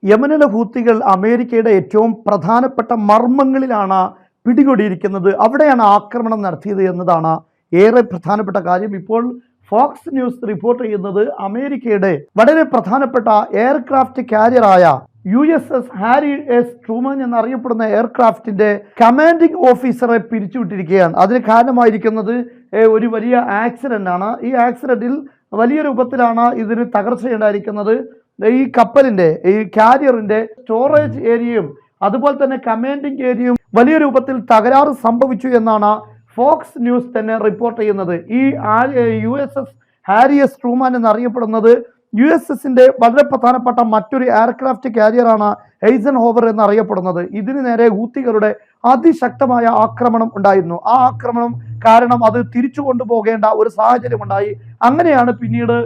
യമനിലെ ഹൂത്തികൾ അമേരിക്കയുടെ ഏറ്റവും പ്രധാനപ്പെട്ട മർമ്മങ്ങളിലാണ് പിടികൂടിയിരിക്കുന്നത്. അവിടെയാണ് ആക്രമണം നടത്തിയത് എന്നതാണ് ഏറെ പ്രധാനപ്പെട്ട കാര്യം. ഇപ്പോൾ ഫോക്സ് ന്യൂസ് റിപ്പോർട്ട് ചെയ്യുന്നത് അമേരിക്കയുടെ വളരെ പ്രധാനപ്പെട്ട എയർക്രാഫ്റ്റ് കാരിയറായ USS ഹാരി എസ് ട്രൂമൻ എന്നറിയപ്പെടുന്ന എയർക്രാഫ്റ്റിന്റെ കമാൻഡിംഗ് ഓഫീസറെ പിരിച്ചുവിട്ടിരിക്കുകയാണ്. അതിന് കാരണമായിരിക്കുന്നത് ഒരു വലിയ ആക്സിഡന്റ് ആണ്. ഈ ആക്സിഡന്റിൽ വലിയ രൂപത്തിലാണ് ഇതിന് തകർച്ചയുണ്ടായിരിക്കുന്നത്. ഈ കപ്പലിന്റെ ഈ കാരിയറിന്റെ സ്റ്റോറേജ് ഏരിയയും അതുപോലെ തന്നെ കമാൻഡിംഗ് ഏരിയയും വലിയ രൂപത്തിൽ തകരാറ് സംഭവിച്ചു എന്നാണ് ഫോക്സ് ന്യൂസ് തന്നെ റിപ്പോർട്ട് ചെയ്യുന്നത്. ഈ USS ഹാരി എസ് ട്രൂമാൻ എന്നറിയപ്പെടുന്നത് USSന്റെ വളരെ പ്രധാനപ്പെട്ട മറ്റൊരു എയർക്രാഫ്റ്റ് കാരിയറാണ് എയ്സൻഹോവർ എന്നറിയപ്പെടുന്നത്. ഇതിന് നേരെ ഹൂത്തികളുടെ അതിശക്തമായ ആക്രമണം ഉണ്ടായിരുന്നു. ആ ആക്രമണം കാരണം അത് തിരിച്ചു കൊണ്ടുപോകേണ്ട ഒരു സാഹചര്യം ഉണ്ടായി. അങ്ങനെയാണ് പിന്നീട്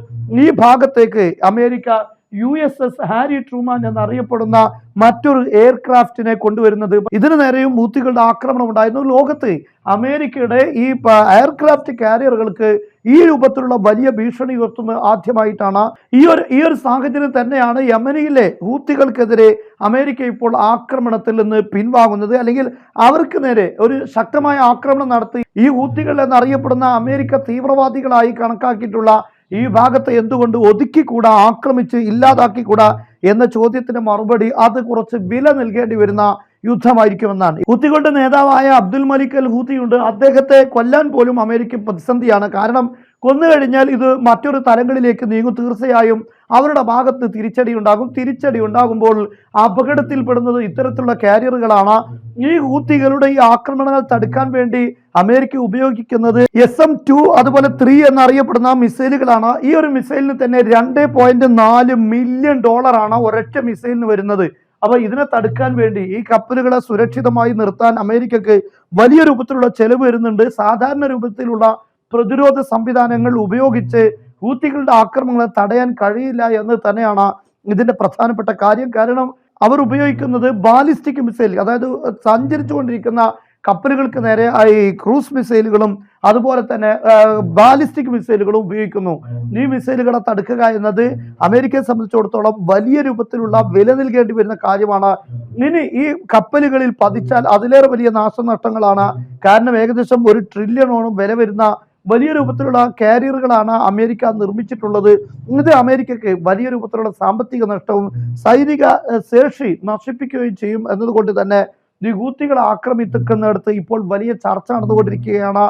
ഈ ഭാഗത്തേക്ക് അമേരിക്ക USS ഹാരി ട്രൂമാൻ എന്നറിയപ്പെടുന്ന മറ്റൊരു എയർക്രാഫ്റ്റിനെ കൊണ്ടുവരുന്നത്. ഇതിനു നേരെയും ഹൂത്തികളുടെ ആക്രമണം ഉണ്ടായിരുന്നു. ലോകത്ത് അമേരിക്കയുടെ ഈ എയർക്രാഫ്റ്റ് കാരിയറുകൾക്ക് ഈ രൂപത്തിലുള്ള വലിയ ഭീഷണി ഉയർത്തുന്നത് ആദ്യമായിട്ടാണ്. ഈ ഒരു സാഹചര്യം തന്നെയാണ് യമനിലെ ഹൂത്തികൾക്കെതിരെ അമേരിക്ക ഇപ്പോൾ ആക്രമണത്തിൽ നിന്ന് പിൻവാങ്ങുന്നത്. അല്ലെങ്കിൽ അവർക്ക് നേരെ ഒരു ശക്തമായ ആക്രമണം നടത്തി ഈ ഹൂത്തികൾ എന്നറിയപ്പെടുന്ന അമേരിക്ക തീവ്രവാദികളായി കണക്കാക്കിയിട്ടുള്ള ഈ ഭാഗത്തെ എന്തുകൊണ്ട് ഒതുക്കിക്കൂടാ, ആക്രമിച്ച് ഇല്ലാതാക്കിക്കൂടാ എന്ന ചോദ്യത്തിന് മറുപടി അത് കുറച്ച് വില നൽകേണ്ടി വരുന്ന യുദ്ധമായിരിക്കുമെന്നാണ്. ഹൂത്തികളുടെ നേതാവായ അബ്ദുൽ മലിക് അൽ ഹൂത്തിയുണ്ട്. അദ്ദേഹത്തെ കൊല്ലാൻ പോലും അമേരിക്ക പ്രതിസന്ധിയാണ്. കാരണം കൊന്നുകഴിഞ്ഞാൽ ഇത് മറ്റൊരു തലങ്ങളിലേക്ക് നീങ്ങും. തീർച്ചയായും അവരുടെ ഭാഗത്ത് തിരിച്ചടി ഉണ്ടാകുമ്പോൾ അപകടത്തിൽപ്പെടുന്നത് ഇത്തരത്തിലുള്ള കാരിയറുകളാണ്. ഈ ഹൂത്തികളുടെ ഈ ആക്രമണങ്ങൾ തടുക്കാൻ വേണ്ടി അമേരിക്ക ഉപയോഗിക്കുന്നത് SM-2 അതുപോലെ 3 എന്നറിയപ്പെടുന്ന മിസൈലുകളാണ്. ഈ ഒരു മിസൈലിന് തന്നെ $2.4 മില്യൺ ഒരൊറ്റ മിസൈലിന് വരുന്നത്. അപ്പൊ ഇതിനെ തടുക്കാൻ വേണ്ടി ഈ കപ്പലുകളെ സുരക്ഷിതമായി നിർത്താൻ അമേരിക്കക്ക് വലിയ രൂപത്തിലുള്ള ചെലവ് വരുന്നുണ്ട്. സാധാരണ രൂപത്തിലുള്ള പ്രതിരോധ സംവിധാനങ്ങൾ ഉപയോഗിച്ച് ഹൂത്തികളുടെ ആക്രമണങ്ങളെ തടയാൻ കഴിയില്ല എന്ന് തന്നെയാണ് ഇതിന്റെ പ്രധാനപ്പെട്ട കാര്യം. കാരണം അവർ ഉപയോഗിക്കുന്നത് ബാലിസ്റ്റിക് മിസൈൽ, അതായത് സഞ്ചരിച്ചുകൊണ്ടിരിക്കുന്ന കപ്പലുകൾക്ക് നേരെ ഈ ക്രൂസ് മിസൈലുകളും അതുപോലെ തന്നെ ബാലിസ്റ്റിക് മിസൈലുകളും ഉപയോഗിക്കുന്നു. ഈ മിസൈലുകളെ തടുക്കുക എന്നത് അമേരിക്കയെ സംബന്ധിച്ചിടത്തോളം വലിയ രൂപത്തിലുള്ള വില നൽകേണ്ടി വരുന്ന കാര്യമാണ്. ഇനി ഈ കപ്പലുകളിൽ പതിച്ചാൽ അതിലേറെ വലിയ നാശനഷ്ടങ്ങളാണ്. കാരണം ഏകദേശം $1 ട്രില്യണോളം വില വരുന്ന വലിയ രൂപത്തിലുള്ള കാരിയറുകളാണ് അമേരിക്ക നിർമ്മിച്ചിട്ടുള്ളത്. ഇത് അമേരിക്കക്ക് വലിയ രൂപത്തിലുള്ള സാമ്പത്തിക നഷ്ടവും സൈനിക ശേഷി നശിപ്പിക്കുകയും ചെയ്യും എന്നതുകൊണ്ട് തന്നെ ഈ ഹൂത്തികളെ ആക്രമിക്കുന്നിടത്ത് ഇപ്പോൾ വലിയ ചർച്ച നടന്നുകൊണ്ടിരിക്കുകയാണ്.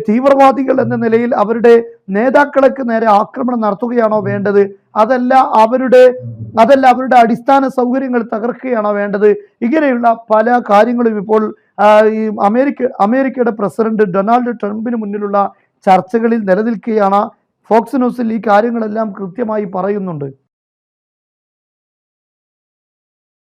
തീവ്രവാദികൾ എന്ന നിലയിൽ അവരുടെ നേതാക്കൾക്ക് നേരെ ആക്രമണം നടത്തുകയാണോ വേണ്ടത്, അതല്ല അവരുടെ അടിസ്ഥാന സൗകര്യങ്ങൾ തകർക്കുകയാണോ വേണ്ടത്? ഇങ്ങനെയുള്ള പല കാര്യങ്ങളും ഇപ്പോൾ ഈ അമേരിക്കയുടെ പ്രസിഡന്റ് ഡൊണാൾഡ് ട്രംപിന് മുന്നിലുള്ള ചർച്ചകളിൽ നിലനിൽക്കുകയാണ്. ഫോക്സ് ന്യൂസിൽ ഈ കാര്യങ്ങളെല്ലാം കൃത്യമായി പറയുന്നുണ്ട്.